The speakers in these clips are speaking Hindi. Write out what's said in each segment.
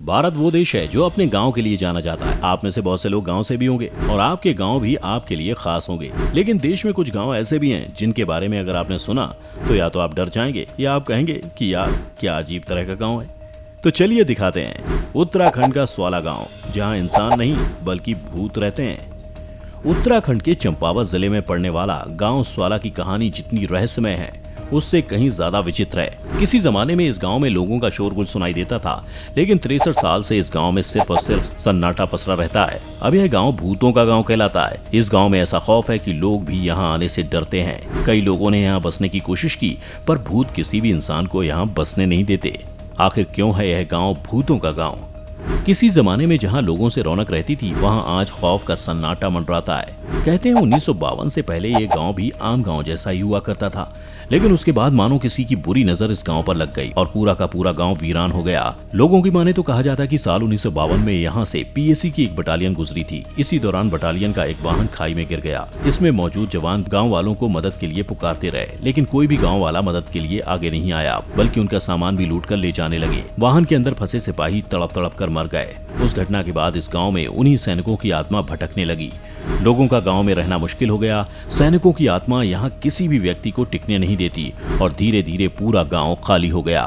भारत वो देश है जो अपने गांव के लिए जाना जाता है। आप में से बहुत से लोग गांव से भी होंगे और आपके गांव भी आपके लिए खास होंगे। लेकिन देश में कुछ गांव ऐसे भी हैं जिनके बारे में अगर आपने सुना तो या तो आप डर जाएंगे या आप कहेंगे कि यार क्या अजीब तरह का गांव है। तो चलिए दिखाते हैं उत्तराखंड का स्वाला गांव, जहां इंसान नहीं बल्कि भूत रहते हैं। उत्तराखंड के चंपावत जिले में पड़ने वाला गांव स्वाला की कहानी जितनी रहस्यमय है उससे कहीं ज्यादा विचित्र है। किसी जमाने में इस गांव में लोगों का शोरगुल सुनाई देता था, लेकिन 63 साल से इस गांव में सिर्फ और सिर्फ सन्नाटा पसरा रहता है। अब यह गांव भूतों का गांव कहलाता है। इस गांव में ऐसा खौफ है कि लोग भी यहां आने से डरते हैं। कई लोगों ने यहां बसने की कोशिश की, पर भूत किसी भी इंसान को यहां बसने नहीं देते। आखिर क्यों है यह गांव भूतों का गांव? किसी जमाने में जहां लोगों से रौनक रहती थी, वहां आज खौफ का सन्नाटा मंडराता है। कहते हैं 1952 से पहले ये गांव भी आम गांव जैसा ही हुआ करता था, लेकिन उसके बाद मानो किसी की बुरी नजर इस गांव पर लग गई और पूरा का पूरा गांव वीरान हो गया। लोगों की माने तो कहा जाता है कि साल 1952 में यहाँ से पीएसी की एक बटालियन गुजरी थी। इसी दौरान बटालियन का एक वाहन खाई में गिर गया। इसमें मौजूद जवान गाँव वालों को मदद के लिए पुकारते रहे, लेकिन कोई भी गाँव वाला मदद के लिए आगे नहीं आया, बल्कि उनका सामान भी लूट कर ले जाने लगे। वाहन के अंदर फंसे सिपाही तड़प तड़प कर मर गए। उस घटना के बाद इस गांव में उन्हीं सैनिकों की आत्मा भटकने लगी। लोगों का गांव में रहना मुश्किल हो गया। सैनिकों की आत्मा यहां किसी भी व्यक्ति को टिकने नहीं देती और धीरे धीरे पूरा गांव खाली हो गया।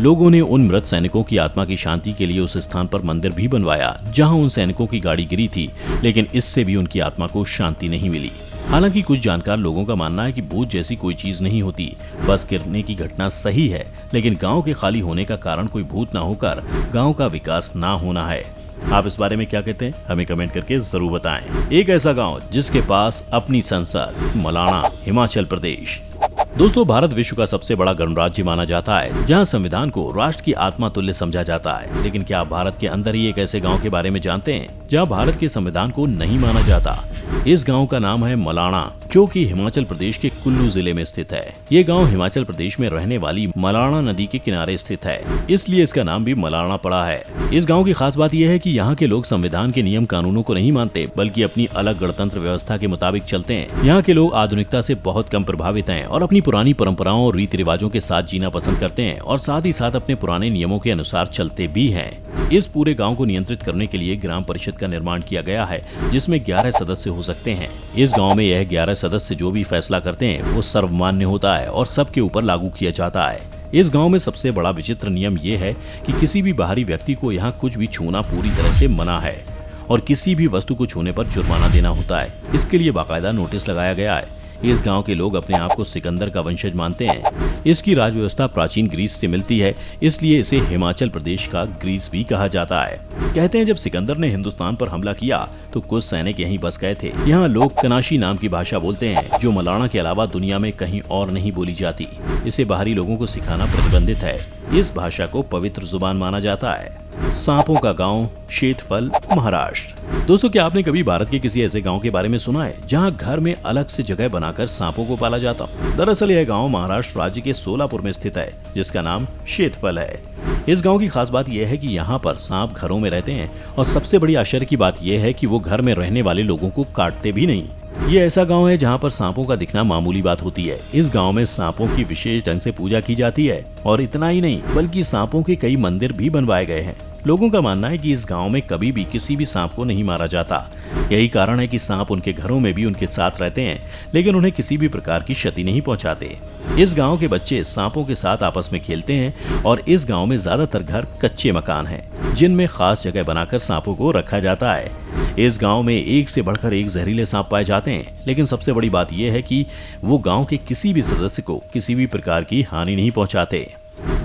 लोगों ने उन मृत सैनिकों की आत्मा की शांति के लिए उस स्थान पर मंदिर भी बनवाया जहां उन सैनिकों की गाड़ी गिरी थी, लेकिन इससे भी उनकी आत्मा को शांति नहीं मिली। हालांकि कुछ जानकार लोगों का मानना है कि भूत जैसी कोई चीज नहीं होती, बस गिरने की घटना सही है, लेकिन गांव के खाली होने का कारण कोई भूत ना होकर गांव का विकास ना होना है। आप इस बारे में क्या कहते हैं? हमें कमेंट करके जरूर बताएं। एक ऐसा गांव जिसके पास अपनी संसद, मलाणा, हिमाचल प्रदेश। दोस्तों, भारत विश्व का सबसे बड़ा गणराज्य माना जाता है, जहां संविधान को राष्ट्र की आत्मा तुल्य समझा जाता है। लेकिन क्या आप भारत के अंदर ही एक ऐसे गांव के बारे में जानते हैं जहां भारत के संविधान को नहीं माना जाता? इस गांव का नाम है मलाणा, जो कि हिमाचल प्रदेश के कुल्लू जिले में स्थित है। ये गांव हिमाचल प्रदेश में रहने वाली मलाणा नदी के किनारे स्थित है, इसलिए इसका नाम भी मलाणा पड़ा है। इस गांव की खास बात यह है कि यहाँ के लोग संविधान के नियम कानूनों को नहीं मानते, बल्कि अपनी अलग गणतंत्र व्यवस्था के मुताबिक चलते हैं। यहाँ के लोग आधुनिकता से बहुत कम प्रभावित हैं और अपनी पुरानी परंपराओं और रीति रिवाजों के साथ जीना पसंद करते हैं और साथ ही साथ अपने पुराने नियमों के अनुसार चलते भी हैं। इस पूरे गांव को नियंत्रित करने के लिए ग्राम परिषद का निर्माण किया गया है, जिसमें 11 सदस्य हो सकते हैं। इस गांव में यह 11 सदस्य जो भी फैसला करते हैं वो सर्वमान्य होता है और सबके ऊपर लागू किया जाता है। इस गांव में सबसे बड़ा विचित्र नियम ये है कि किसी भी बाहरी व्यक्ति को यहाँ कुछ भी छूना पूरी तरह से मना है और किसी भी वस्तु को छूने पर जुर्माना देना होता है। इसके लिए बाकायदा नोटिस लगाया गया है। इस गांव के लोग अपने आप को सिकंदर का वंशज मानते हैं। इसकी राजव्यवस्था प्राचीन ग्रीस से मिलती है, इसलिए इसे हिमाचल प्रदेश का ग्रीस भी कहा जाता है। कहते हैं जब सिकंदर ने हिंदुस्तान पर हमला किया तो कुछ सैनिक यहीं बस गए थे। यहाँ लोग कनाशी नाम की भाषा बोलते हैं, जो मलाणा के अलावा दुनिया में कहीं और नहीं बोली जाती। इसे बाहरी लोगों को सिखाना प्रतिबंधित है। इस भाषा को पवित्र जुबान माना जाता है। सांपों का गांव, शेतफल, महाराष्ट्र। दोस्तों, क्या आपने कभी भारत के किसी ऐसे गांव के बारे में सुना है जहां घर में अलग से जगह बनाकर सांपों को पाला जाता? दरअसल यह गांव महाराष्ट्र राज्य के सोलापुर में स्थित है, जिसका नाम शेतफल है। इस गांव की खास बात यह है कि यहाँ पर सांप घरों में रहते हैं और सबसे बड़ी आश्चर्य की बात यह है कि वो घर में रहने वाले लोगों को काटते भी नहीं। ये ऐसा गांव है जहां पर सांपों का दिखना मामूली बात होती है। इस गांव में सांपों की विशेष ढंग से पूजा की जाती है और इतना ही नहीं, बल्कि सांपों के कई मंदिर भी बनवाए गए हैं। लोगों का मानना है कि इस गांव में कभी भी किसी भी सांप को नहीं मारा जाता। यही कारण है कि सांप उनके घरों में भी उनके साथ रहते हैं, लेकिन उन्हें किसी भी प्रकार की क्षति नहीं पहुंचाते। इस गांव के बच्चे सांपों के साथ आपस में खेलते हैं और इस गांव में ज्यादातर घर कच्चे मकान हैं, जिनमें खास जगह बनाकर सांपों को रखा जाता है। इस गांव में एक से बढ़कर एक जहरीले सांप पाए जाते हैं, लेकिन सबसे बड़ी बात यह है कि वो गांव के किसी भी सदस्य को किसी भी प्रकार की हानि नहीं पहुंचाते।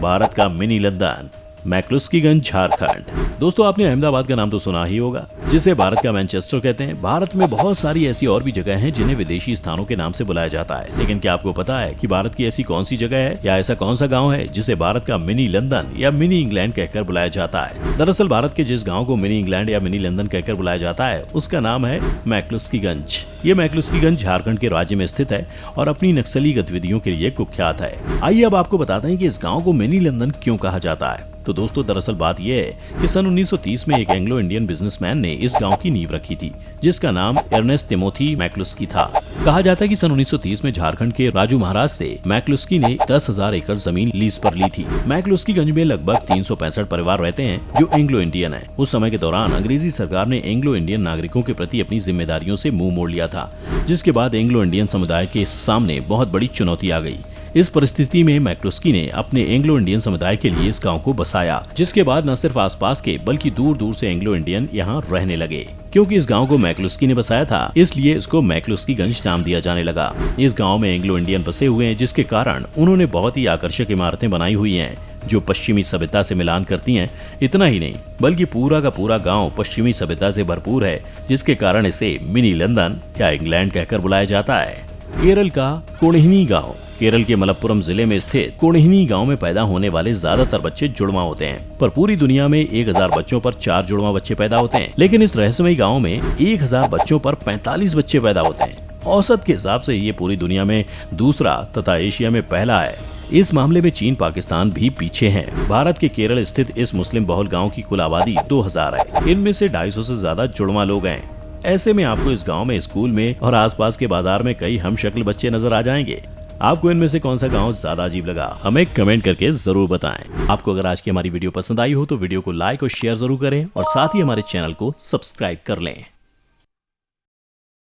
भारत का मिनी लंदन, मैक्लुस्कीगंज, झारखंड। दोस्तों, आपने अहमदाबाद का नाम तो सुना ही होगा, जिसे भारत का मैनचेस्टर कहते हैं। भारत में बहुत सारी ऐसी और भी जगह हैं जिन्हें विदेशी स्थानों के नाम से बुलाया जाता है, लेकिन क्या आपको पता है कि भारत की ऐसी कौन सी जगह है या ऐसा कौन सा गांव है जिसे भारत का मिनी लंदन या मिनी इंग्लैंड कहकर बुलाया जाता है? दरअसल भारत के जिस गाँव को मिनी इंग्लैंड या मिनी लंदन कहकर बुलाया जाता है उसका नाम है मैक्लुस्कीगंज। ये मैक्लुस्कीगंज झारखंड के राज्य में स्थित है और अपनी नक्सली गतिविधियों के लिए कुख्यात है। आइए अब आपको बताते हैं कि इस गाँव को मिनी लंदन क्यों कहा जाता है। तो दोस्तों दरअसल बात यह है कि सन 1930 में एक एंग्लो इंडियन बिजनेसमैन ने इस गांव की नींव रखी थी, जिसका नाम अर्नेस्ट टिमोथी मैक्लुस्की था। कहा जाता है कि सन 1930 में झारखंड के राजू महाराज से मैक्लुस्की ने 10,000 एकड़ जमीन लीज पर ली थी। मैक्लुस्कीगंज में लगभग 365 परिवार रहते हैं जो एंग्लो इंडियन है। उस समय के दौरान अंग्रेजी सरकार ने एंग्लो इंडियन नागरिकों के प्रति अपनी जिम्मेदारियों से मुंह मोड़ लिया था, जिसके बाद एंग्लो इंडियन समुदाय के सामने बहुत बड़ी चुनौती आ गई। इस परिस्थिति में मैक्लुस्की ने अपने एंग्लो इंडियन समुदाय के लिए इस गांव को बसाया, जिसके बाद न सिर्फ आसपास के बल्कि दूर दूर से एंग्लो इंडियन यहां रहने लगे। क्योंकि इस गांव को मैक्लुस्की ने बसाया था, इसलिए इसको मैक्लुस्कीगंज नाम दिया जाने लगा। इस गांव में एंग्लो इंडियन बसे हुए हैं, जिसके कारण उन्होंने बहुत ही आकर्षक इमारतें बनाई हुई हैं जो पश्चिमी सभ्यता से मिलान करती हैं। इतना ही नहीं बल्कि पूरा का पूरा गांव पश्चिमी सभ्यता से भरपूर है, जिसके कारण इसे मिनी लंदन या इंग्लैंड कहकर बुलाया जाता है। केरल का कोणहिनी गांव। केरल के मलप्पुरम जिले में स्थित कोणहिनी गांव में पैदा होने वाले ज्यादातर बच्चे जुड़वा होते हैं, पर पूरी दुनिया में 1000 बच्चों पर 4 जुड़वा बच्चे पैदा होते हैं। लेकिन इस रहस्यमयी गांव में 1000 बच्चों पर 45 बच्चे पैदा होते हैं। औसत के हिसाब से ये पूरी दुनिया में दूसरा तथा एशिया में पहला है। इस मामले में चीन पाकिस्तान भी पीछे हैं। भारत के केरल स्थित इस मुस्लिम बहुल गांव की कुल आबादी 2000 है। इनमें से 250 से ज्यादा जुड़वा लोग हैं। ऐसे में आपको इस गांव में, स्कूल में और आसपास के बाजार में कई हमशक्ल बच्चे नजर आ जाएंगे। आपको इनमें से कौन सा गांव ज्यादा अजीब लगा, हमें कमेंट करके जरूर बताएं। आपको अगर आज की हमारी वीडियो पसंद आई हो तो वीडियो को लाइक और शेयर जरूर करें और साथ ही हमारे चैनल को सब्सक्राइब कर लें।